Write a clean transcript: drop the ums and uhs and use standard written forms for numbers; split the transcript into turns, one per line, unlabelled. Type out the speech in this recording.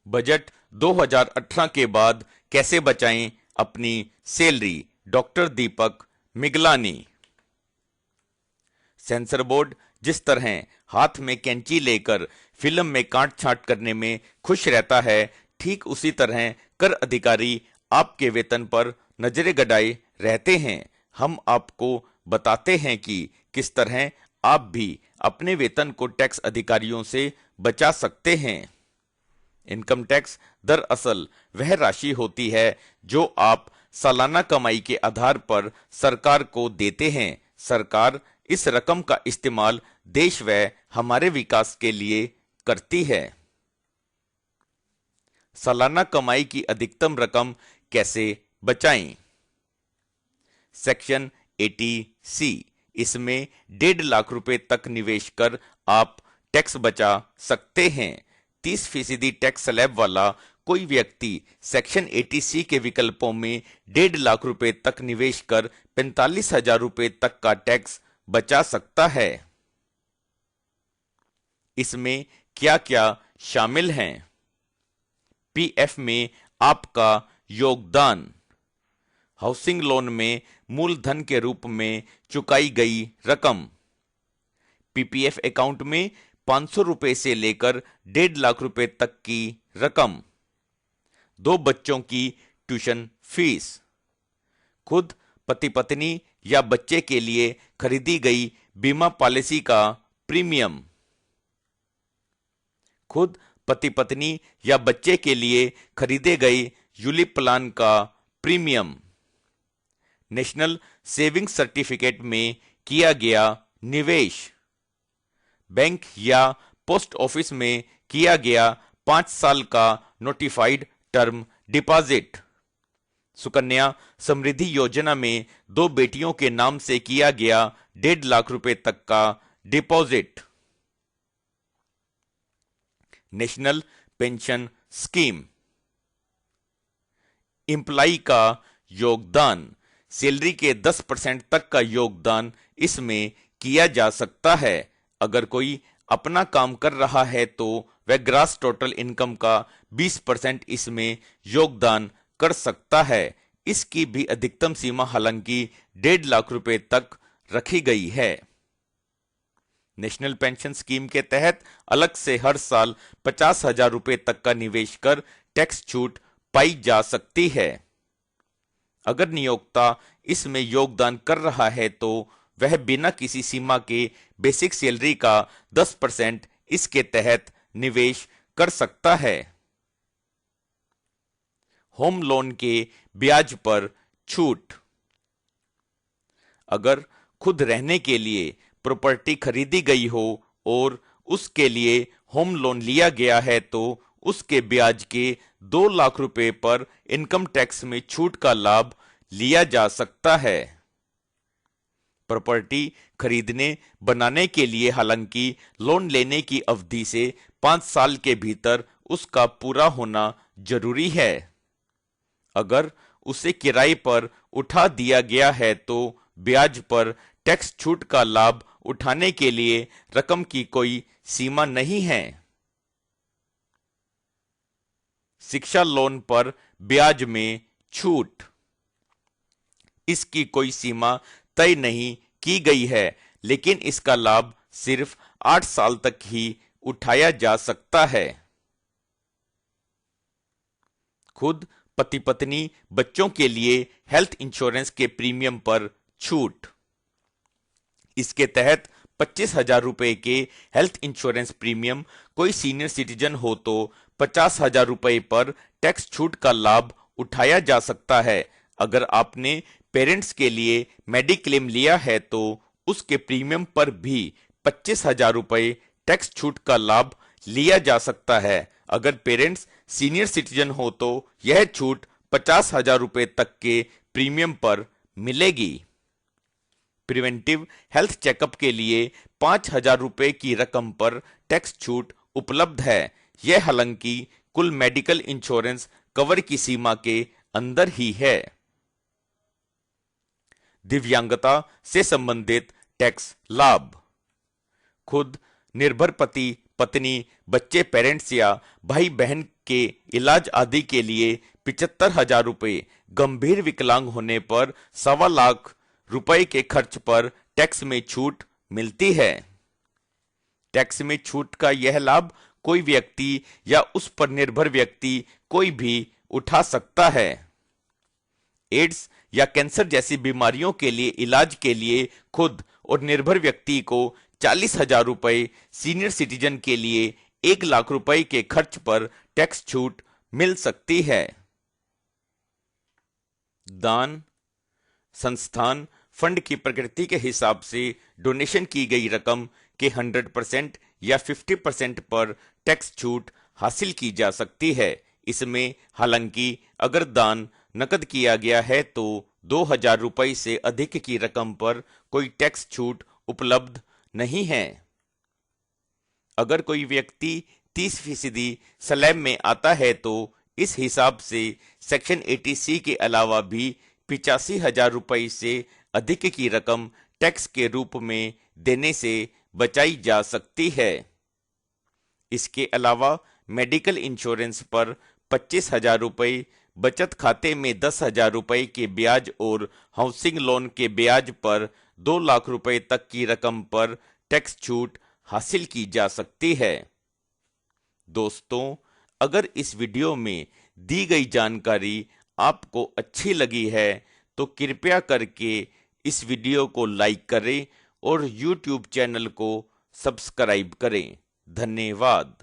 Budget 2018 के बाद कैसे बचाएं अपनी सैलरी, डॉक्टर दीपक मिगलानी। सेंसर बोर्ड जिस तरह हाथ में कैंची लेकर फिल्म में काट छांट करने में खुश रहता है, ठीक उसी तरह कर अधिकारी आपके वेतन पर नजरें गड़ाए रहते हैं। हम आपको बताते हैं कि किस तरह आप भी अपने वेतन को टैक्स अधिकारियों से बचा सकते हैं। इनकम टैक्स दरअसल वह राशि होती है जो आप सालाना कमाई के आधार पर सरकार को देते हैं। सरकार इस रकम का इस्तेमाल देश व हमारे विकास के लिए करती है। सालाना कमाई की अधिकतम रकम कैसे बचाएं? सेक्शन 80C, इसमें 1.5 लाख रुपए तक निवेश कर आप टैक्स बचा सकते हैं। 30% टैक्स स्लैब वाला कोई व्यक्ति सेक्शन 80C के विकल्पों में 1.5 लाख रुपए तक निवेश कर 45,000 रुपए तक का टैक्स बचा सकता है। इसमें क्या क्या शामिल हैं? पीएफ में आपका योगदान, हाउसिंग लोन में मूलधन के रूप में चुकाई गई रकम, पीपीएफ अकाउंट में 500 रुपए से लेकर 1.5 लाख रुपए तक की रकम, 2 बच्चों की ट्यूशन फीस, खुद पति पत्नी या बच्चे के लिए खरीदी गई बीमा पॉलिसी का प्रीमियम, खुद पति पत्नी या बच्चे के लिए खरीदे गए यूलिप प्लान का प्रीमियम, नेशनल सेविंग सर्टिफिकेट में किया गया निवेश, बैंक या पोस्ट ऑफिस में किया गया 5 साल का notified term deposit, Sukanya Samriddhi योजना में 2 बेटियों के नाम से किया गया 1.5 लाख रुपए तक का deposit, national pension scheme, employee का योगदान, सैलरी के 10% तक का योगदान इसमें किया जा सकता है। अगर कोई अपना काम कर रहा है तो वह ग्रास टोटल इनकम का 20% इसमें योगदान कर सकता है। इसकी भी अधिकतम सीमा हालांकि 1.5 लाख रुपए तक रखी गई है। नेशनल पेंशन स्कीम के तहत अलग से हर साल 50,000 रुपए तक का निवेश कर टैक्स छूट पाई जा सकती है। अगर नियोक्ता इसमें योगदान कर रहा है तो वह बिना किसी सीमा के बेसिक सैलरी का 10% इसके तहत निवेश कर सकता है। होम लोन के ब्याज पर छूट, अगर खुद रहने के लिए प्रॉपर्टी खरीदी गई हो और उसके लिए होम लोन लिया गया है तो उसके ब्याज के 2 लाख रुपए पर इनकम टैक्स में छूट का लाभ लिया जा सकता है। प्रॉपर्टी खरीदने बनाने के लिए हालांकि लोन लेने की अवधि से 5 साल के भीतर उसका पूरा होना जरूरी है। अगर उसे किराए पर उठा दिया गया है तो ब्याज पर टैक्स छूट का लाभ उठाने के लिए रकम की कोई सीमा नहीं है। शिक्षा लोन पर ब्याज में छूट, इसकी कोई सीमा तय नहीं की गई है, लेकिन इसका लाभ सिर्फ 8 साल तक ही उठाया जा सकता है। खुद पति पत्नी बच्चों के लिए हेल्थ इंश्योरेंस के प्रीमियम पर छूट, इसके तहत 25,000 रुपए के हेल्थ इंश्योरेंस प्रीमियम कोई सीनियर सिटीजन हो तो 50,000 रुपए पर टैक्स छूट का लाभ उठाया जा सकता है। अगर आपने पेरेंट्स के लिए मेडिक्लेम लिया है तो उसके प्रीमियम पर भी 25,000 रुपए टैक्स छूट का लाभ लिया जा सकता है। अगर पेरेंट्स सीनियर सिटीजन हो तो यह छूट 50,000 रुपए तक के प्रीमियम पर मिलेगी। प्रिवेंटिव हेल्थ चेकअप के लिए 5,000 रुपए की रकम पर टैक्स छूट उपलब्ध है। यह हालांकि कुल मेडिकल इंश्योरेंस कवर की सीमा के अंदर ही है। दिव्यांगता से संबंधित टैक्स लाभ, खुद निर्भर पति पत्नी बच्चे पेरेंट्स या भाई बहन के इलाज आदि के लिए 75,000 रुपये, गंभीर विकलांग होने पर 1.25 लाख रुपए के खर्च पर टैक्स में छूट मिलती है। टैक्स में छूट का यह लाभ कोई व्यक्ति या उस पर निर्भर व्यक्ति कोई भी उठा सकता है। एड्स या कैंसर जैसी बीमारियों के लिए इलाज के लिए खुद और निर्भर व्यक्ति को 40,000 रुपए, सीनियर सिटीजन के लिए 1 लाख रुपए के खर्च पर टैक्स छूट मिल सकती है। दान, संस्थान, फंड की प्रकृति के हिसाब से डोनेशन की गई रकम के 100% या 50% पर टैक्स छूट हासिल की जा सकती है। इसमें हालांकि अगर दान नकद किया गया है तो 2,000 रुपए से अधिक की रकम पर कोई टैक्स छूट उपलब्ध नहीं है। अगर कोई व्यक्ति 30% स्लैब में आता है तो इस हिसाब से सेक्शन 80C के अलावा भी 85,000 रुपए से अधिक की रकम टैक्स के रूप में देने से बचाई जा सकती है। इसके अलावा मेडिकल इंश्योरेंस पर 25,000 रुपए, बचत खाते में 10,000 रुपए के ब्याज और हाउसिंग लोन के ब्याज पर 2 लाख रुपए तक की रकम पर टैक्स छूट हासिल की जा सकती है। दोस्तों, अगर इस वीडियो में दी गई जानकारी आपको अच्छी लगी है तो कृपया करके इस वीडियो को लाइक करें और YouTube चैनल को सब्सक्राइब करें। धन्यवाद।